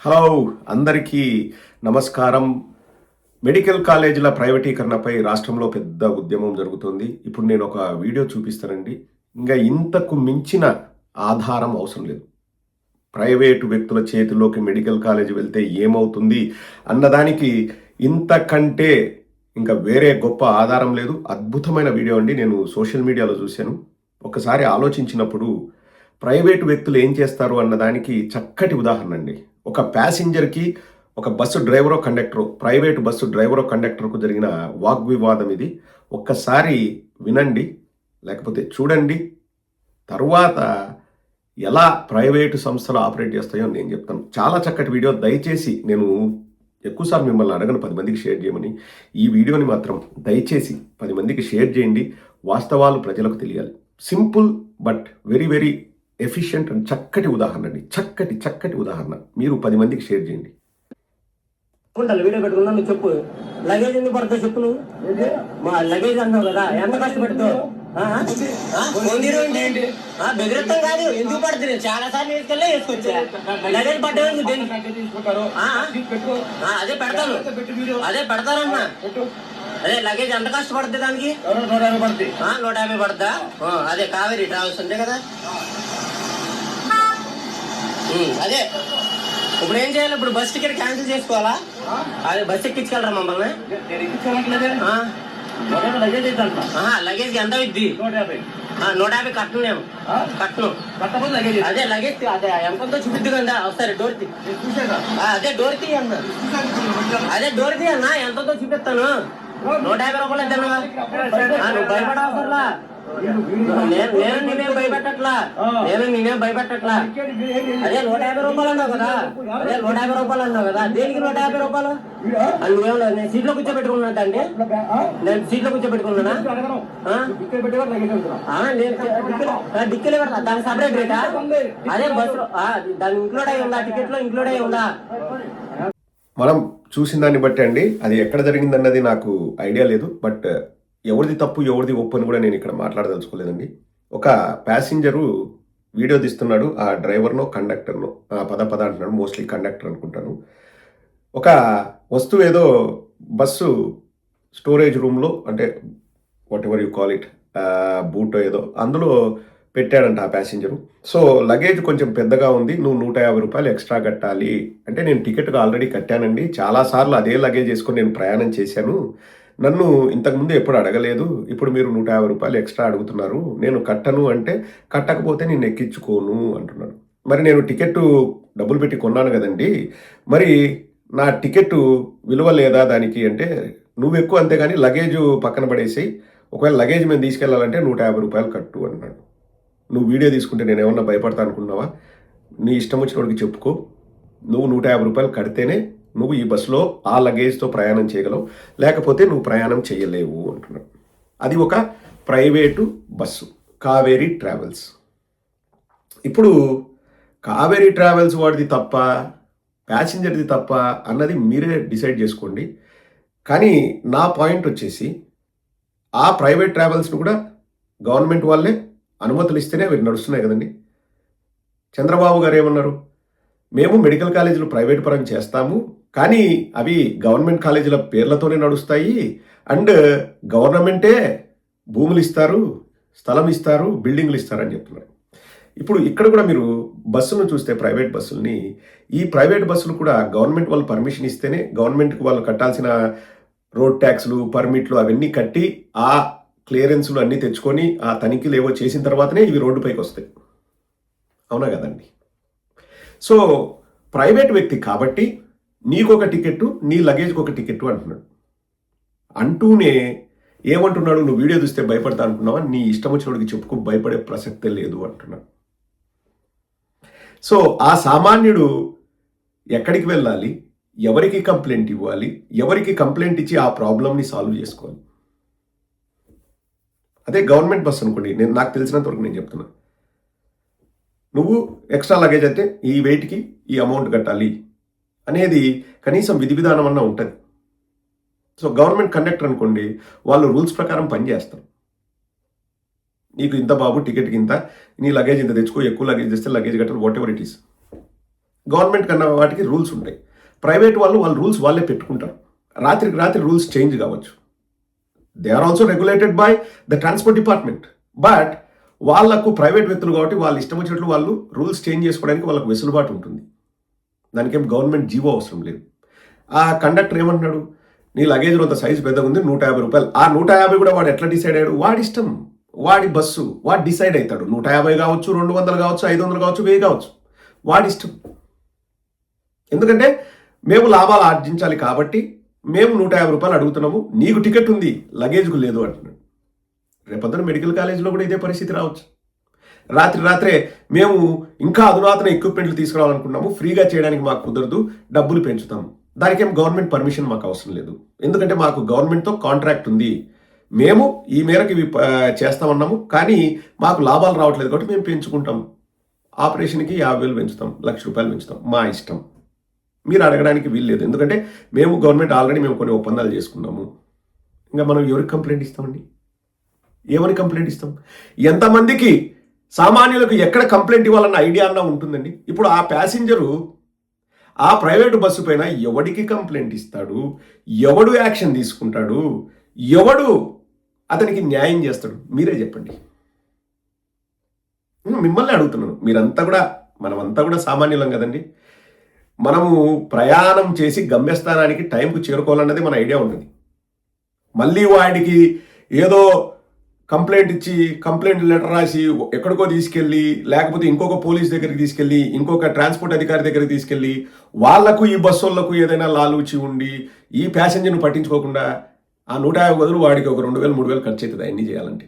Hello అందరికీ నమస్కారం. Medical కాలేజీల ప్రైవేటీకరణపై రాష్ట్రంలో పెద్ద ఉద్యమం జరుగుతుంది. ఇప్పుడు నేను ఒక వీడియో చూపిస్తానండి. ఇంకా ఇంతకు మించిన ఆధారం అవసరం లేదు. ప్రైవేటు వ్యక్తుల చేతిలోకి మెడికల్ కాలేజీ వెళ్తే ఏమవుతుంది అన్నదానికి ఇంతకంటే ఇంకా వేరే గొప్ప ఆధారం లేదు. అద్భుతమైన వీడియో అండి. నేను సోషల్ మీడియాలో చూశాను. ఒకసారి ఆలోచించినప్పుడు ప్రైవేటు వ్యక్తులు ఏం చేస్తారు అన్నదానికి చక్కటి ఉదాహరణ అండి. ఒక ప్యాసింజర్కి ఒక బస్సు డ్రైవరో కండక్టరో, ప్రైవేటు బస్సు డ్రైవరో కండక్టర్కు జరిగిన వాగ్వివాదం ఇది. ఒక్కసారి వినండి, లేకపోతే చూడండి. తరువాత ఎలా ప్రైవేటు సంస్థలు ఆపరేట్ చేస్తాయో నేను చెప్తాను. చాలా చక్కటి వీడియో. దయచేసి నేను ఎక్కువసార్లు మిమ్మల్ని అడగను 10 మందికి షేర్ చేయమని. ఈ వీడియోని మాత్రం దయచేసి 10 మందికి షేర్ చేయండి. వాస్తవాలు ప్రజలకు తెలియాలి. Simple but very very efficient and చక్కటి ఉదాహరణ అండి. చక్కటి ఉదాహరణ. మీరు 10 మందికి షేర్ చేయండి. వీడియో పెట్టుకున్నా నువ్వు చెప్పు. లగేజ్ ఎందుకు పడతావు చెప్పు. నువ్వు మా లగేజ్ అన్నావు కదా, ఎంత కష్టపెడతావు? బెదిరిస్తాం కాదు, ఎందుకు పడుతుంది? చాలా సార్లు వేసుకెళ్ళే వేసుకొచ్చా. లగేజ్ పడ్డావు అదే పెడతాను, అదే పెడతానన్నా. అదే లగేజ్ ఎంత కష్టపడుతుంది దానికి? 150 పడుతుందా? అదే కావేరీ ట్రావెల్స్ అంతే కదా. అదే ఇప్పుడు ఏం చేయాలి? ఇప్పుడు బస్ టికెట్ క్యాన్సిల్ చేసుకోవాలా? అదే బస్ ఎక్కించుకెళ్ళరా మమ్మల్ని? లగేజ్ ఎంత ఇద్ది? 150 కట్టను నేను, కట్టను. అదే లగేజ్ అదే ఎంతో చూపిద్దు కదా. ఒకసారి డోర్ తీ. అదే డోర్ తీ అన్న, అదే డోర్ తీ అన్న, ఎంతో చూపిస్తాను. 150 రూపాయలు ఇద్దాను. నువ్వు భయపడవసర్లా. నేను నేనేం భయపెట్టట్లా, నేనేం భయపెట్టట్లా. అదే 150 రూపాయలు అన్నావు కదా, అదే 150 రూపాయలు అన్నావు కదా. దేనికి 150 రూపాయలు? నువ్వేమో నేను సీట్లో కూర్చోబెట్టుకున్నా అండి, నేను సీట్లో కూర్చోబెట్టుకున్నానా? డిక్కీలో పెడతా, దానికి సపరేట్ రేటా? అదే బస్సులో దాని ఇంక్లూడ్ అయి ఉందా? టికెట్ లో ఇంక్లూడ్ అయి ఉందా? మనం చూసిన దాన్ని బట్టి అండి, అది ఎక్కడ జరిగిందన్నది నాకు ఐడియా లేదు. బట్ ఎవరిది తప్పు ఎవరిది ఒప్పు అని కూడా నేను ఇక్కడ మాట్లాడదలుచుకోలేదండి. ఒక ప్యాసింజరు వీడియో తీస్తున్నాడు. ఆ డ్రైవర్నో కండక్టర్నో పద అంటున్నాడు. మోస్ట్లీ కండక్టర్ అనుకుంటాను. ఒక వస్తువు ఏదో బస్సు స్టోరేజ్ రూమ్లో, అంటే what ever you call it, boot ఏదో అందులో పెట్టాడంట ఆ ప్యాసింజరు. సో లగేజ్ కొంచెం పెద్దగా ఉంది, నువ్వు 150 రూపాయలు ఎక్స్ట్రా కట్టాలి అంటే, నేను టికెట్ ఆల్రెడీ కట్టానండి, చాలాసార్లు అదే లగేజ్ వేసుకొని నేను ప్రయాణం చేశాను, నన్ను ఇంతకుముందు ఎప్పుడు అడగలేదు, ఇప్పుడు మీరు 150 రూపాయలు ఎక్స్ట్రా అడుగుతున్నారు, నేను కట్టను అంటే, కట్టకపోతే నేను ఎక్కించుకోను అంటున్నాడు. మరి నేను టికెట్ డబ్బులు పెట్టి కొన్నాను కదండి, మరి నా టికెట్ విలువ లేదా దానికి అంటే, నువ్వు ఎక్కువ అంతేగాని లగేజ్ పక్కన పడేసి, ఒకవేళ లగేజ్ మేము తీసుకెళ్లాలంటే 150 రూపాయలు కట్టు అన్నాడు. నువ్వు వీడియో తీసుకుంటే నేను ఏమన్నా భయపడతా అనుకున్నావా? నీ ఇష్టం వచ్చినోడికి చెప్పుకో. నువ్వు 150 రూపాయలు కడితేనే నువ్వు ఈ బస్సులో ఆ లగేజ్తో ప్రయాణం చేయగలవు, లేకపోతే నువ్వు ప్రయాణం చేయలేవు అంటున్నాడు. అది ఒక ప్రైవేటు బస్సు, కావేరీ ట్రావెల్స్. ఇప్పుడు కావేరీ ట్రావెల్స్ వాడిది తప్ప, ప్యాసింజర్ది తప్ప అన్నది మీరే డిసైడ్ చేసుకోండి. కానీ నా పాయింట్ వచ్చేసి, ఆ ప్రైవేట్ ట్రావెల్స్ను కూడా గవర్నమెంట్ వాళ్ళే అనుమతులు ఇస్తేనే అవి నడుస్తున్నాయి కదండి. చంద్రబాబు గారు ఏమన్నారు? మేము మెడికల్ కాలేజీలు ప్రైవేట్ పరం చేస్తాము, కానీ అవి గవర్నమెంట్ కాలేజీల పేర్లతోనే నడుస్తాయి, అండ్ గవర్నమెంటే భూములు ఇస్తారు, స్థలం ఇస్తారు, బిల్డింగ్లు ఇస్తారని చెప్తున్నారు. ఇప్పుడు ఇక్కడ కూడా మీరు బస్సులను చూస్తే, ప్రైవేట్ బస్సుల్ని, ఈ ప్రైవేట్ బస్సులు కూడా గవర్నమెంట్ వాళ్ళు పర్మిషన్ ఇస్తేనే, గవర్నమెంట్కి వాళ్ళు కట్టాల్సిన రోడ్ ట్యాక్స్లు, పర్మిట్లు అవన్నీ కట్టి, ఆ క్లియరెన్స్లు అన్నీ తెచ్చుకొని, ఆ తనిఖీలు ఏవో చేసిన తర్వాతనే ఇవి రోడ్డుపైకి వస్తాయి. అవునా కదండి? సో ప్రైవేట్ వ్యక్తి కాబట్టి నీకు ఒక టికెట్టు, నీ లగేజ్కి ఒక టికెట్టు అంటున్నాడు. అంటూనే ఏమంటున్నాడు? నువ్వు వీడియో చూస్తే భయపడతా అనుకున్నావా? నీ ఇష్టం వచ్చినోడికి చెప్పుకో, భయపడే ప్రసక్తే లేదు అంటున్నాడు. సో ఆ సామాన్యుడు ఎక్కడికి వెళ్ళాలి, ఎవరికి కంప్లైంట్ ఇవ్వాలి, ఎవరికి కంప్లైంట్ ఇచ్చి ఆ ప్రాబ్లమ్ని సాల్వ్ చేసుకోవాలి? అదే గవర్నమెంట్ బస్ అనుకోండి, నాకు తెలిసినంత వరకు నేను చెప్తున్నా, నువ్వు ఎక్స్ట్రా లగేజ్ అయితే ఈ వెయిట్కి ఈ అమౌంట్ కట్టాలి అనేది కనీసం విధి విధానం అన్న ఉంటుంది. సో గవర్నమెంట్ కండక్టర్ అనుకోండి, వాళ్ళు రూల్స్ ప్రకారం పనిచేస్తారు. నీకు ఇంత బాబు టికెట్కి ఇంత, నీ లగేజ్ ఇంత తెచ్చుకో, ఎక్కువ లగేజ్ తెస్తే లగేజ్ కట్టాలి, what ever it is. Government కన్నా వాటికి రూల్స్ ఉంటాయి. ప్రైవేట్ వాళ్ళు రూల్స్ వాళ్ళే పెట్టుకుంటారు. రాత్రికి రాత్రి రూల్స్ చేంజ్ కావచ్చు. They are also regulated by the transport department. But వాళ్ళకు ప్రైవేట్ వ్యక్తులు కాబట్టి వాళ్ళు ఇష్టం వచ్చినట్లు వాళ్ళు రూల్స్ చేంజ్ చేసుకోవడానికి వాళ్ళకు వెసులుబాటు ఉంటుంది. దానికేం గవర్నమెంట్ జీవో అవసరం లేదు. ఆ కండక్టర్ ఏమంటున్నాడు, నీ లగేజ్ అంత సైజు పెద్దగా ఉంది, 150 రూపాయలు. ఆ 150 కూడా వాడు ఎట్లా డిసైడ్ అయ్యాడు? వాడి ఇష్టం, వాడి బస్సు, వాడు డిసైడ్ అవుతాడు. 150 కావచ్చు, 200 కావచ్చు, 500 కావచ్చు, 1000 కావచ్చు, వాడి ఇష్టం. ఎందుకంటే మేము లాభాలు ఆర్జించాలి కాబట్టి మేము 150 రూపాయలు అడుగుతున్నాము, నీకు టికెట్ ఉంది, లగేజ్కు లేదు అంటున్నాడు. రేపొద్దున మెడికల్ కాలేజీలో కూడా ఇదే పరిస్థితి రావచ్చు. రాత్రే మేము ఇంకా అధునాతన ఎక్విప్మెంట్లు తీసుకురావాలనుకున్నాము, ఫ్రీగా చేయడానికి మాకు కుదరదు, డబ్బులు పెంచుతాము. దానికేం గవర్నమెంట్ పర్మిషన్ మాకు అవసరం లేదు. ఎందుకంటే మాకు గవర్నమెంట్తో కాంట్రాక్ట్ ఉంది, మేము ఈ మేరకు ఇవి చేస్తామన్నాము, కానీ మాకు లాభాలు రావట్లేదు కాబట్టి మేము పెంచుకుంటాం. ఆపరేషన్కి 50,000 పెంచుతాం, 1,00,000 రూపాయలు పెంచుతాం, మా ఇష్టం. మీరు అడగడానికి వీల్లేదు. ఎందుకంటే మేము గవర్నమెంట్ ఆల్రెడీ మేము కొన్ని ఒప్పందాలు చేసుకున్నాము. ఇంకా మనం ఎవరికి కంప్లైంట్ ఇస్తామండి? ఏమని కంప్లైంట్ ఇస్తాం? ఎంతమందికి సామాన్యులకు ఎక్కడ కంప్లైంట్ ఇవ్వాలన్న ఐడియా అన్నా ఉంటుందండి? ఇప్పుడు ఆ ప్యాసింజరు ఆ ప్రైవేటు బస్సు పైన ఎవడికి కంప్లైంట్ ఇస్తాడు? ఎవడు యాక్షన్ తీసుకుంటాడు? ఎవడు అతనికి న్యాయం చేస్తాడు? మీరే చెప్పండి. మిమ్మల్ని అడుగుతున్నాను. మనమంతా కూడా సామాన్యులం కదండి. మనము ప్రయాణం చేసి గమ్యస్థానానికి టైంకు చేరుకోవాలన్నది మన ఐడియా ఉంటుంది. మళ్ళీ వాడికి ఏదో కంప్లైంట్ ఇచ్చి కంప్లైంట్ లెటర్ రాసి ఎక్కడికో తీసుకెళ్ళి, లేకపోతే ఇంకొక పోలీస్ దగ్గరికి తీసుకెళ్ళి, ఇంకొక ట్రాన్స్పోర్ట్ అధికారి దగ్గరికి తీసుకెళ్ళి, వాళ్లకు ఈ బస్సులకు ఏదైనా లాలూచి ఉండి ఈ ప్యాసింజర్ను పట్టించుకోకుండా ఆ 150 బదులు వాడికి ఒక 2,000 3,000 ఖర్చు అవుతుంది అన్నీ చేయాలంటే.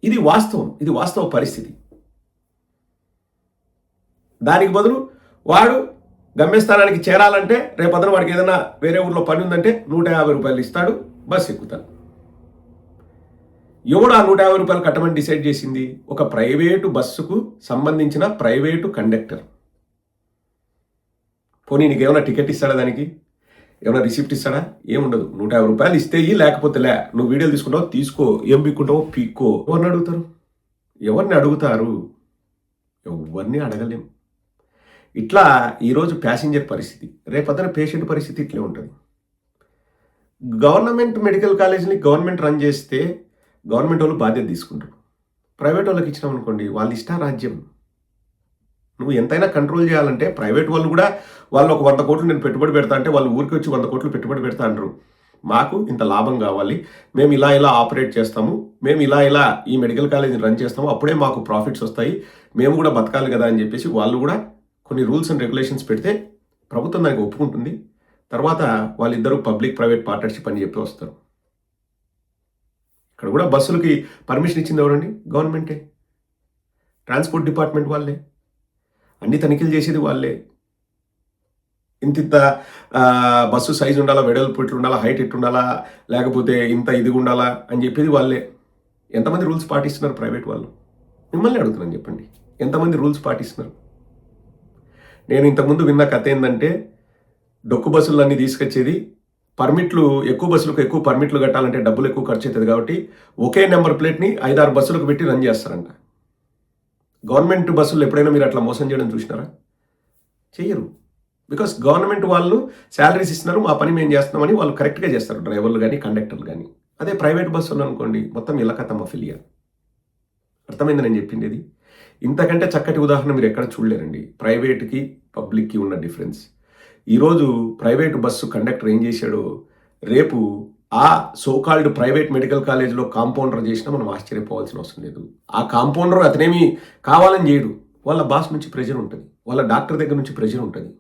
ఇది వాస్తవ పరిస్థితి. దానికి బదులు వాడు గమ్యస్థానానికి చేరాలంటే రేపొద్దున వాడికి ఏదైనా వేరే ఊర్లో పని ఉందంటే 150 రూపాయలు ఇస్తాడు, బస్సు ఎక్కుతాడు. ఎవడు ఆ 150 రూపాయలు కట్టమని డిసైడ్ చేసింది? ఒక ప్రైవేటు బస్సుకు సంబంధించిన ప్రైవేటు కండక్టర్. పోనీ నీకు ఏమైనా టికెట్ ఇస్తాడా? దానికి ఏమైనా రిసిప్ట్ ఇస్తాడా? ఏముండదు. 150 రూపాయలు ఇస్తే లేకపోతే లే. నువ్వు వీడియోలు తీసుకుంటావు, తీసుకో, ఏం పీక్కుంటావో పీక్కో. ఎవరిని అడుగుతారు? ఎవరిని అడగలేం. ఇట్లా ఈరోజు ప్యాసింజర్ పరిస్థితి, రేపొద్దున పేషెంట్ పరిస్థితి ఇట్లే ఉంటుంది. గవర్నమెంట్ మెడికల్ కాలేజీని గవర్నమెంట్ రన్ చేస్తే గవర్నమెంట్ వాళ్ళు బాధ్యత తీసుకుంటారు. ప్రైవేట్ వాళ్ళకి ఇచ్చినాం అనుకోండి, వాళ్ళ ఇష్టారాజ్యం. నువ్వు ఎంతైనా కంట్రోల్ చేయాలంటే ప్రైవేట్ వాళ్ళు కూడా వాళ్ళు ఒక 100 కోట్లు నేను పెట్టుబడి పెడతా అంటే వాళ్ళు ఊరికి వచ్చి 100 కోట్లు పెట్టుబడి పెడతా అంటారు. మాకు ఇంత లాభం కావాలి, మేము ఇలా ఆపరేట్ చేస్తాము, మేము ఇలా ఈ మెడికల్ కాలేజీని రన్ చేస్తాము, అప్పుడే మాకు ప్రాఫిట్స్ వస్తాయి, మేము కూడా బతకాలి కదా అని చెప్పేసి వాళ్ళు కూడా కొన్ని రూల్స్ అండ్ రెగ్యులేషన్స్ పెడితే ప్రభుత్వం దానికి ఒప్పుకుంటుంది. తర్వాత వాళ్ళిద్దరూ పబ్లిక్ ప్రైవేట్ పార్ట్నర్షిప్ అని చెప్పి వస్తారు. ఇక్కడ కూడా బస్సులకి పర్మిషన్ ఇచ్చింది ఎవరండి? గవర్నమెంటే. ట్రాన్స్పోర్ట్ డిపార్ట్మెంట్ వాళ్ళే. అన్ని తనిఖీలు చేసేది వాళ్ళే. ఇంత బస్సు సైజు ఉండాలా, వెడల్పు ఇట్లు ఉండాలా, హైట్ ఇట్టు ఉండాలా, లేకపోతే ఇంత ఇది ఉండాలా అని చెప్పేది వాళ్ళే. ఎంతమంది రూల్స్ పాటిస్తున్నారు ప్రైవేట్ వాళ్ళు? మిమ్మల్ని అడుగుతున్నాను, చెప్పండి. ఎంతమంది రూల్స్ పాటిస్తున్నారు? నేను ఇంతకుముందు విన్న కథ ఏంటంటే, డొక్కు బస్సులన్నీ తీసుకొచ్చేది, పర్మిట్లు ఎక్కువ బస్సులకు ఎక్కువ పర్మిట్లు కట్టాలంటే డబ్బులు ఎక్కువ ఖర్చు అవుతుంది కాబట్టి ఒకే నెంబర్ ప్లేట్ని 5-6 బస్సులకు పెట్టి రన్ చేస్తారంట. గవర్నమెంట్ బస్సులు ఎప్పుడైనా మీరు అట్లా మోసం చేయడం చూసినారా? చెయ్యరు. బికాస్ గవర్నమెంట్ వాళ్ళు శాలరీస్ ఇస్తున్నారు, మా పని మేము చేస్తున్నామని వాళ్ళు కరెక్ట్గా చేస్తారు, డ్రైవర్లు కానీ కండక్టర్లు కానీ. అదే ప్రైవేట్ బస్సులు అనుకోండి, మొత్తం ఇలకతమ్మ ఫిలియా. అర్థమైంది నేను చెప్పింది? ఇంతకంటే చక్కటి ఉదాహరణ మీరు ఎక్కడ చూడలేరండి. ప్రైవేట్కి పబ్లిక్కి ఉన్న డిఫరెన్స్. ఈరోజు ప్రైవేటు బస్సు కండక్టర్ ఏం చేశాడో రేపు ఆ సోకాల్డ్ ప్రైవేట్ మెడికల్ కాలేజీలో కాంపౌండర్ చేసినా మనం ఆశ్చర్యపోవాల్సిన అవసరం లేదు. ఆ కాంపౌండర్ అతనేమి కావాలని చేయడు, వాళ్ళ బాస్ నుంచి ప్రెషర్ ఉంటుంది, వాళ్ళ డాక్టర్ దగ్గర నుంచి ప్రెషర్ ఉంటుంది.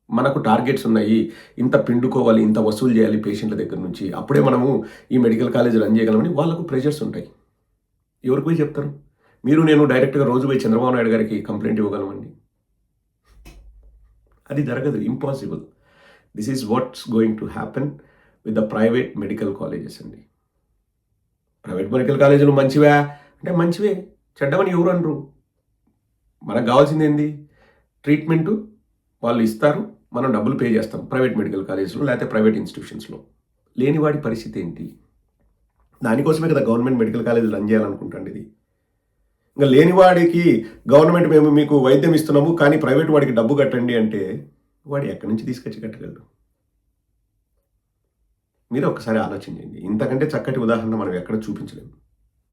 మనకు టార్గెట్స్ ఉన్నాయి, ఇంత పిండుకోవాలి, ఇంత వసూలు చేయాలి పేషెంట్ల దగ్గర నుంచి, అప్పుడే మనము ఈ మెడికల్ కాలేజ్ రన్ చేయగలమని వాళ్ళకు ప్రెషర్స్ ఉంటాయి. ఎవరికి పోయి చెప్తారు? మీరు నేను డైరెక్ట్గా రోజు పోయి చంద్రబాబు నాయుడు గారికి కంప్లైంట్ ఇవ్వగలమండి? అది జరగదు, impossible. This is what's going to happen with the private medical colleges అండి. ప్రైవేట్ మెడికల్ కాలేజీలు మంచివే అంటే మంచివే, చెడ్డమని ఎవరు అనరు. మనకు కావాల్సింది ఏంది? ట్రీట్మెంటు వాళ్ళు ఇస్తారు, మనం డబ్బులు పే చేస్తాం ప్రైవేట్ మెడికల్ కాలేజ్లో లేకపోతే ప్రైవేట్ ఇన్స్టిట్యూషన్స్లో. లేని వాడి పరిస్థితి ఏంటి? దానికోసమే కదా గవర్నమెంట్ మెడికల్ కాలేజ్ రన్ చేయాలనుకుంటాండి. ఇది ఇంకా లేనివాడికి గవర్నమెంట్ మేము మీకు వైద్యం ఇస్తున్నాము కానీ ప్రైవేట్ వాడికి డబ్బు కట్టండి అంటే వాడు ఎక్కడి నుంచి తీసుకొచ్చి కట్టగలడు? మీరు ఒక్కసారి ఆలోచించండి. ఇంతకంటే చక్కటి ఉదాహరణ మనం ఎక్కడ చూపించలేము.